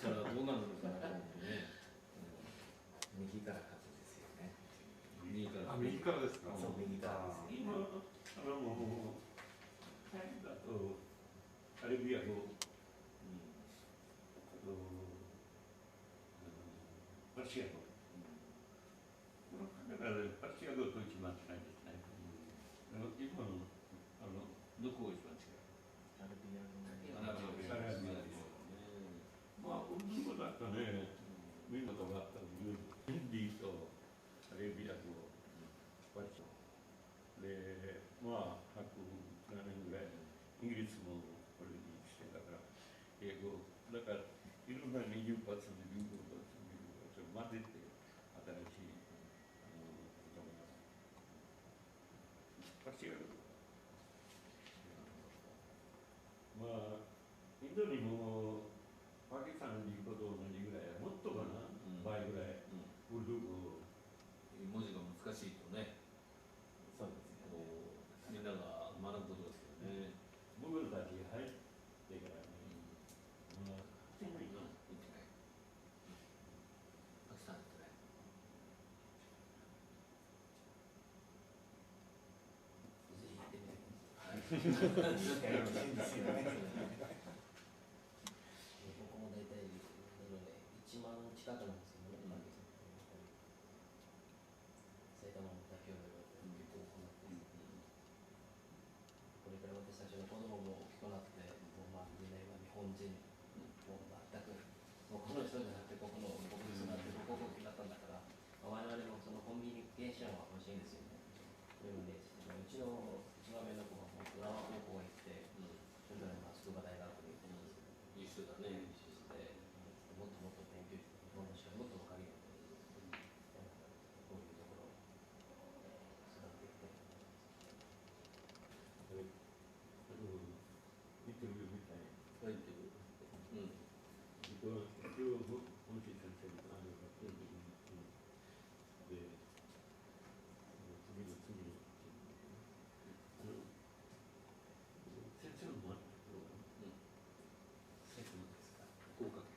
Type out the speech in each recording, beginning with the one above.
したらどうなるのかなと思ってね。右から勝つんですよね。右から。あ、右からですか。そう、右からです。今もうだとアレビア語、パルシア語、だからパルシア語と一番近いですね。今のどこが一番近い？アラビア語。アラビア語。まあウルドゥー語だとね、見ることがあったので、ヒンディーとアレビア語、パルシア語で、まあ107年ぐらいイギリスもこれにしてたから英語だからいろんな20%、15%、15%混ぜて新しい言葉がパルシア語。まあインドにもパキスタンの言うこと同じぐらい、もっとかな、倍ぐらい、ウルドゥー語。文字が難しいとね、そうですね。みんなが学ぶことですよね。僕たち入ってからね、まあ、でもいいな。パキスタンってね。ぜひ行ってみてください。よろしいんですよね。僕も大体1万近くなんですよね。埼玉の妥協で結構行っている。これから私たちの子供も大きくなって、もうまあみんな今日本人、もう全く、もうこの人じゃなくてここの国立になってここが大きくなったんだから、我々もそのコミュニケーションは欲しいんですよね。そういうので、うちの一番目の子が浦和高校へ行って、それぞれ筑波大学に行ってますけど、優秀だね、優秀して、もっともっと勉強して、日本の人がもっと分かるように、こういうところを育てていきたいと思います。見てるみたい。書いてる。今日本心先生のあれがで、次の次に先生の前のところが先生のですか。福岡県。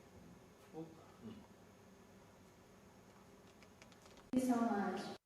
福岡。Thank you so much.